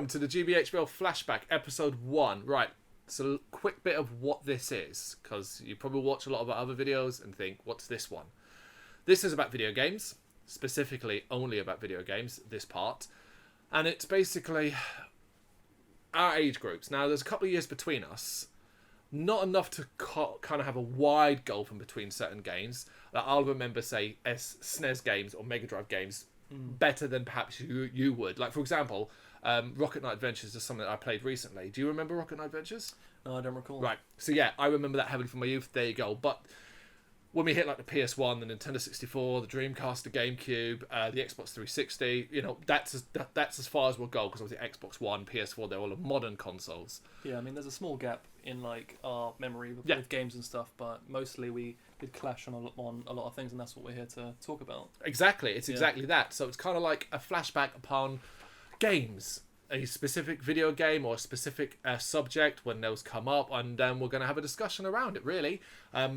welcome to the GBHBL Flashback, episode 1. Right, so a quick bit of what this is, because you probably watch a lot of our other videos and think, what's this one? This is about video games, specifically only about video games, this part. And it's basically our age groups. Now, there's a couple of years between us. Not enough to kind of have a wide gulf in between certain games. Like I'll remember, say, SNES games or Mega Drive games better than perhaps you would. Like, for example, Rocket Knight Adventures is something that I played recently. Do you remember Rocket Knight Adventures? No, I don't recall. Right. So, yeah, I remember that heavily from my youth. There you go. But when we hit, like, the PS1, the Nintendo 64, the Dreamcast, the GameCube, the Xbox 360, you know, that's as far as we'll go, because obviously Xbox One, PS4, they're all modern consoles. Yeah, I mean, there's a small gap in, like, our memory with games and stuff, but mostly we did clash on a lot of things, and that's what we're here to talk about. Exactly. It's exactly that. So it's kind of like a flashback upon games, a specific video game or a specific subject when those come up, and then we're going to have a discussion around it, really.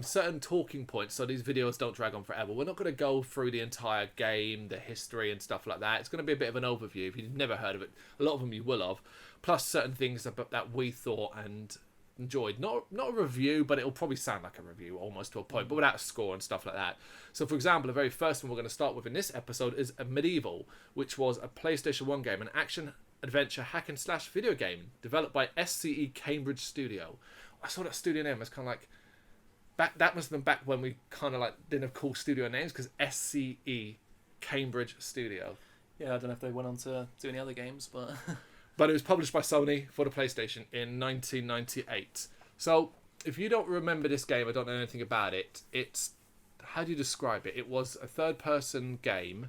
Certain talking points, so these videos don't drag on forever. We're not going to go through the entire game, the history and stuff like that. It's going to be a bit of an overview. If you've never heard of it, a lot of them you will have, plus certain things that we thought and enjoyed. Not a review, but it'll probably sound like a review almost to a point, but without a score and stuff like that. So, for example, the very first one we're going to start with in this episode is a Medieval, which was a PlayStation 1 game, an action adventure hack and slash video game developed by SCE Cambridge Studio. I saw that studio name. It's kind of like that must have been back when we kind of like didn't have cool studio names, because SCE Cambridge Studio. Yeah, I don't know if they went on to do any other games, but But it was published by Sony for the PlayStation in 1998. So, if you don't remember this game, I don't know anything about it, it's... How do you describe it? It was a third-person game.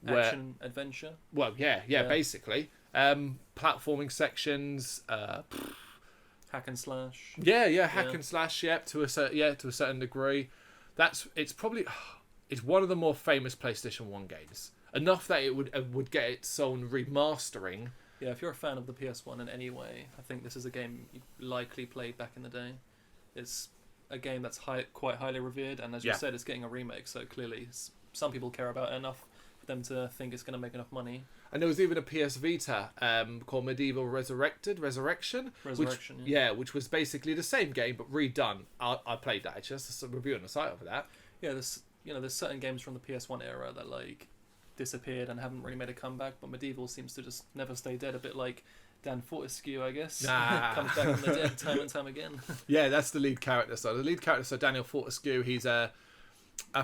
action adventure. Well, yeah, basically. Platforming sections. Hack and slash. Yeah, hack and slash. Yeah, to a certain degree. It's one of the more famous PlayStation 1 games. Enough that it would get its own remastering. Yeah, if you're a fan of the PS1 in any way, I think this is a game you likely played back in the day. It's a game that's quite highly revered, and as you said, it's getting a remake, so clearly some people care about it enough for them to think it's going to make enough money. And there was even a PS Vita called Medieval Resurrection, which was basically the same game but redone. I played that actually. That's a review on the site over that. Yeah, there's certain games from the PS1 era that like disappeared and haven't really made a comeback, but Medieval seems to just never stay dead. A bit like Dan Fortescue, I guess. Comes back from the dead time and time again. Yeah, that's the lead character. So the lead character, Daniel Fortescue, he's a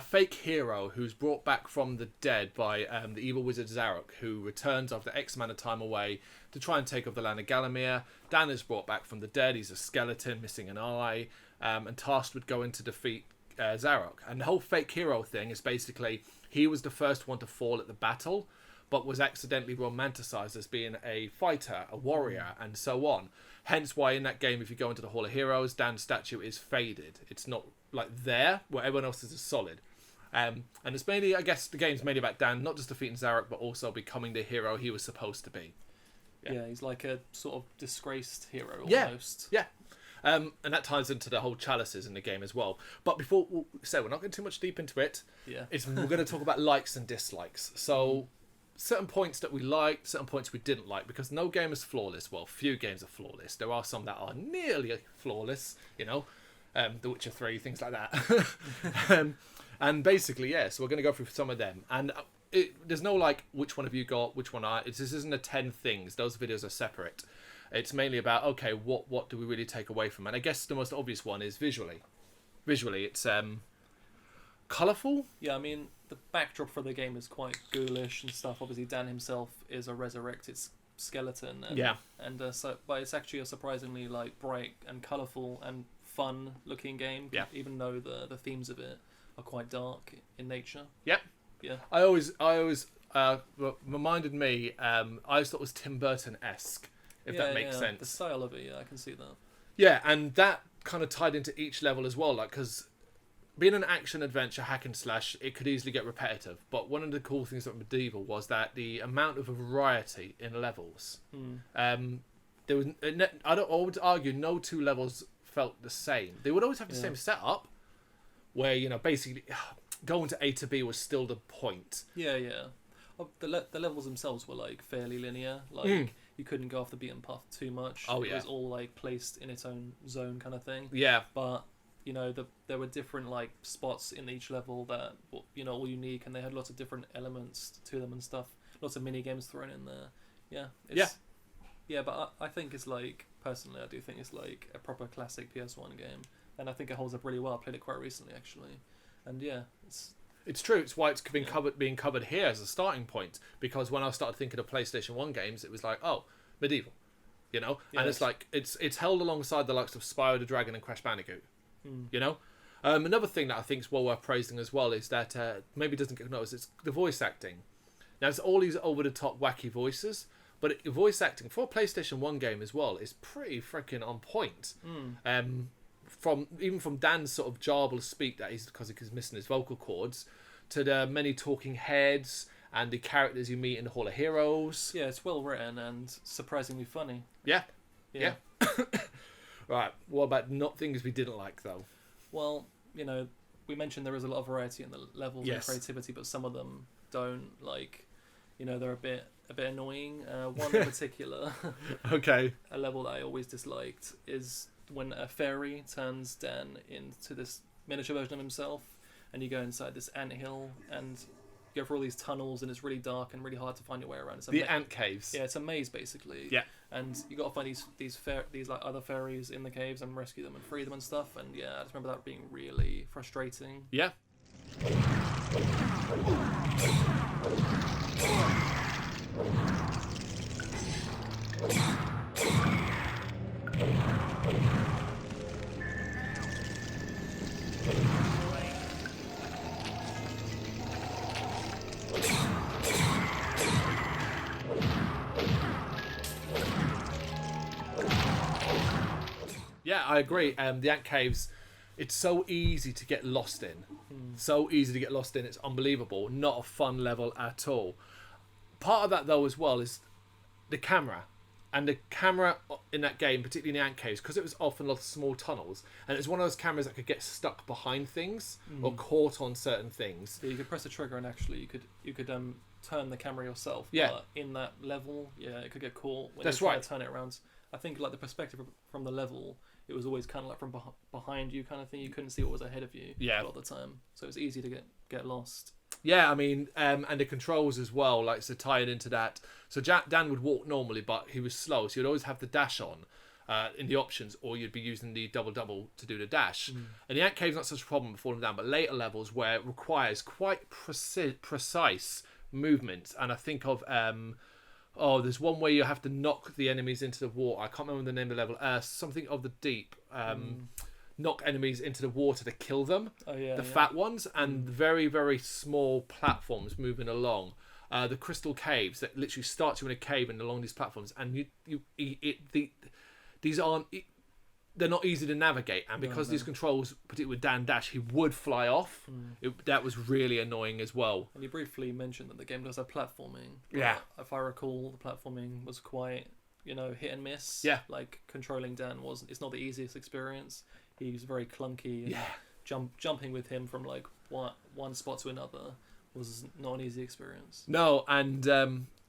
fake hero who's brought back from the dead by the evil wizard Zarok, who returns after X amount of time away to try and take over the land of Galamir. Dan is brought back from the dead. He's a skeleton, missing an eye, and tasked with going to defeat Zarok. And the whole fake hero thing is basically he was the first one to fall at the battle, but was accidentally romanticized as being a fighter, a warrior, and so on. Hence why in that game, if you go into the Hall of Heroes, Dan's statue is faded. It's not like there, where everyone else is solid. And it's mainly, I guess, the game's mainly about Dan, not just defeating Zarok, but also becoming the hero he was supposed to be. Yeah, he's like a sort of disgraced hero almost. Yeah. And that ties into the whole chalices in the game as well. But before, we're not getting too much deep into it. Yeah. We're going to talk about likes and dislikes. So, certain points that we liked, certain points we didn't like, because no game is flawless. Well, few games are flawless. There are some that are nearly flawless, you know, The Witcher 3, things like that. And basically, so we're going to go through some of them. And there's no, like, which one have you got, which one this isn't a 10 things. Those videos are separate. It's mainly about, okay, what do we really take away from it? And I guess the most obvious one is visually. Visually, it's colourful. Yeah, I mean, the backdrop for the game is quite ghoulish and stuff. Obviously, Dan himself is a resurrected skeleton. But it's actually a surprisingly like bright and colourful and fun-looking game. Yeah. Even though the themes of it are quite dark in nature. Yep. Yeah. I always reminded me. I always thought it was Tim Burton-esque. If that makes sense. The style of it, I can see that. Yeah, and that kind of tied into each level as well, like, because being an action adventure hack and slash, it could easily get repetitive. But one of the cool things about Medieval was that the amount of variety in levels. There was, I would argue, no two levels felt the same. They would always have the same setup, where basically going to A to B was still the point. Yeah. The levels themselves were like fairly linear. Like you couldn't go off the beaten path too much. Oh, It yeah. was all like placed in its own zone kind of thing. Yeah. But you know, there were different like spots in each level that all unique, and they had lots of different elements to them and stuff. Lots of mini games thrown in there. Yeah. But I think it's like, personally, I do think it's like a proper classic PS1 game, and I think it holds up really well. I played it quite recently actually, and yeah, It's true. It's why it's being covered here as a starting point. Because when I started thinking of PlayStation 1 games, it was like, oh, Medieval, and it's like it's held alongside the likes of Spyro the Dragon and Crash Bandicoot. Another thing that I think is well worth praising as well is that maybe doesn't get noticed. It's the voice acting. Now it's all these over the top wacky voices, but voice acting for a PlayStation 1 game as well is pretty freaking on point. From Dan's sort of jarbled speak that because he's missing his vocal cords, to the many talking heads and the characters you meet in the Hall of Heroes. Yeah, it's well written and surprisingly funny. Yeah. Right. What about not things we didn't like though? Well, we mentioned there is a lot of variety in the levels and creativity, but some of them don't. Like, they're a bit annoying. One in particular, okay, a level that I always disliked is when a fairy turns Dan into this miniature version of himself, and you go inside this anthill and you go through all these tunnels, and it's really dark and really hard to find your way around. It's the ant caves. Yeah, it's a maze basically. Yeah. And you got to find these like other fairies in the caves and rescue them and free them and stuff. And yeah, I just remember that being really frustrating. Yeah. Yeah, I agree. The ant caves, it's so easy to get lost in. So easy to get lost in. It's unbelievable. Not a fun level at all. Part of that, though, as well, is the camera. And the camera in that game, particularly in the ant caves, because it was often lots of small tunnels, and it was one of those cameras that could get stuck behind things or caught on certain things. Yeah, you could press a trigger and actually you could turn the camera yourself. Yeah. But in that level, yeah, it could get caught when That's you try right. to turn it around. I think like the perspective from the level, it was always kind of like from behind you kind of thing. You couldn't see what was ahead of you a lot of the time, so it was easy to get lost. Yeah, I mean, and the controls as well, like, so tying into that. So Dan would walk normally, but he was slow, so you'd always have the dash on in the options, or you'd be using the double to do the dash. And the ant cave's not such a problem with falling down, but later levels where it requires quite precise movement. And I think of there's one where you have to knock the enemies into the water. I can't remember the name of the level. Something of the deep. Knock enemies into the water to kill them. Oh yeah, the fat ones, and very, very small platforms moving along. The crystal caves that literally start you in a cave and along these platforms, and these aren't. They're not easy to navigate, and because these controls, particularly with Dan Dash, he would fly off. That was really annoying as well. And you briefly mentioned that the game does have platforming. Yeah. If I recall, the platforming was quite, hit and miss. Yeah. Like controlling Dan it's not the easiest experience. He was very clunky. And jumping with him from like one spot to another was not an easy experience. No, and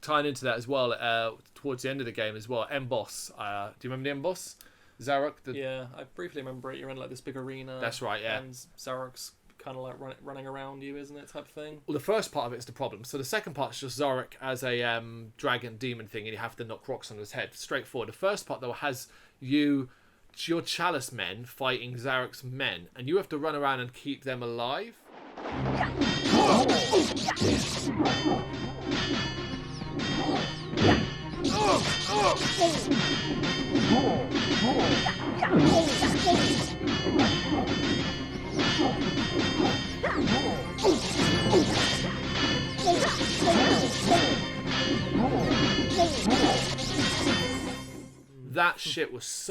tying into that as well, towards the end of the game as well, M-Boss. Do you remember the M-Boss? Zarok? Yeah, I briefly remember it. You're in like this big arena. That's right, yeah. And Zarok's kind of like running around you, isn't it, type of thing? Well, the first part of it is the problem. So the second part is just Zarok as a dragon demon thing, and you have to knock rocks on his head. Straightforward. The first part, though, has your Chalice men fighting Zarok's men, and you have to run around and keep them alive. That shit was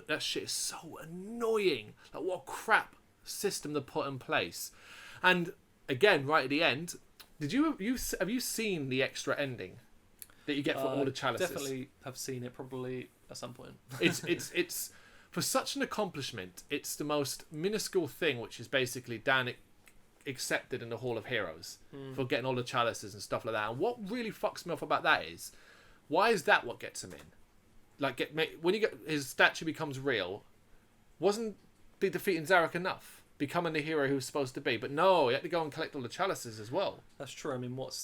that shit is so annoying. Like, what a crap system to put in place. And again, right at the end, have you seen the extra ending that you get for all the chalices? Definitely have seen it, probably at some point. It's for such an accomplishment. It's the most minuscule thing, which is basically Dan accepted in the Hall of Heroes for getting all the chalices and stuff like that. And what really fucks me off about that is, why is that what gets him in? Like, when you get his statue becomes real, wasn't the defeating Zarek enough? Becoming the hero he was supposed to be, but no, he had to go and collect all the chalices as well. That's true. I mean, what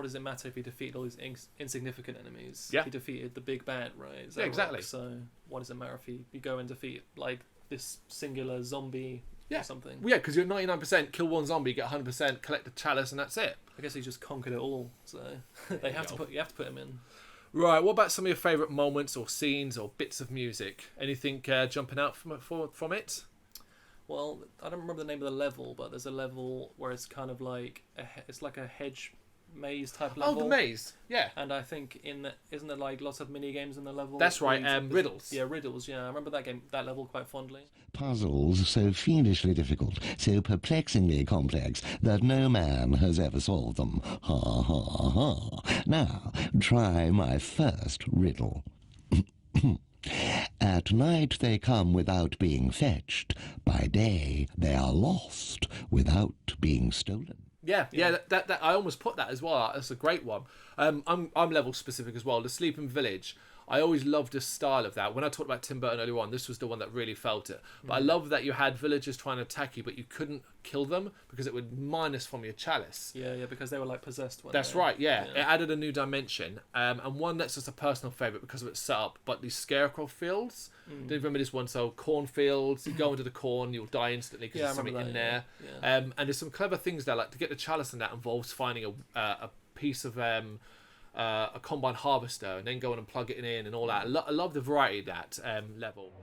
does it matter if he defeated all these insignificant enemies? Yeah. He defeated the big bad, right? Yeah, exactly. So what does it matter if you go and defeat like this singular zombie or something? Yeah, because you're 99%, kill one zombie, get 100%, collect the chalice, and that's it. I guess he just conquered it all. So you have to put him in. Right. What about some of your favourite moments or scenes or bits of music? Anything jumping out from it? Well, I don't remember the name of the level, but there's a level where it's kind of like it's like a hedge maze type level. Oh, the maze. Yeah. And I think isn't there like lots of mini games in the level? That's right. Riddles. Yeah, riddles. Yeah, I remember that level quite fondly. Puzzles so fiendishly difficult, so perplexingly complex, that no man has ever solved them. Ha ha ha. Now, try my first riddle. At night they come without being fetched. By day they are lost without being stolen. Yeah. That I almost put that as well. That's a great one. I'm level specific as well. The Sleeping Village. I always loved the style of that. When I talked about Tim Burton earlier on, this was the one that really felt it. But I love that you had villagers trying to attack you, but you couldn't kill them because it would minus from your chalice. Yeah, because they were like possessed. That's right, yeah. It added a new dimension. And one that's just a personal favourite because of its setup. But these scarecrow fields, do you remember this one? So cornfields, you go into the corn, you'll die instantly because there's something in there. Yeah. And there's some clever things there, like to get the chalice, and that involves finding a piece of a combine harvester and then going and plug it in and all that. I love the variety of that level.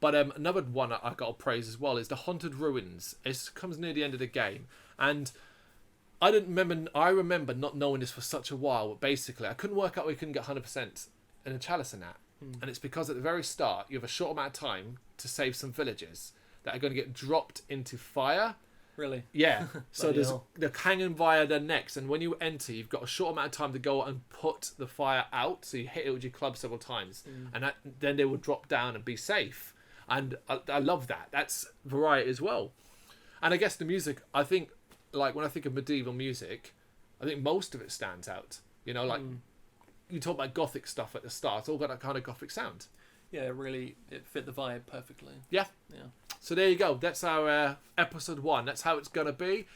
But another one I got to praise as well is the Haunted Ruins. It comes near the end of the game, and I remember not knowing this for such a while. But basically, I couldn't work out why you couldn't get 100% in a chalice in that, and it's because at the very start you have a short amount of time to save some villagers that are going to get dropped into fire. Really? Yeah. So they're hanging via their necks, and when you enter, you've got a short amount of time to go and put the fire out. So you hit it with your club several times, and then they will drop down and be safe. And I love that. That's variety as well. And I guess the music, I think, like when I think of medieval music, I think most of it stands out. You know, like you talk about gothic stuff at the start, it's all got that kind of gothic sound. Yeah, it fit the vibe perfectly. Yeah. So there you go. That's our episode 1. That's how it's going to be.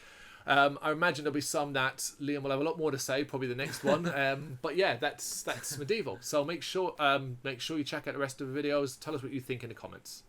I imagine there'll be some that Liam will have a lot more to say, probably the next one. But yeah, that's Medieval. So make sure you check out the rest of the videos. Tell us what you think in the comments.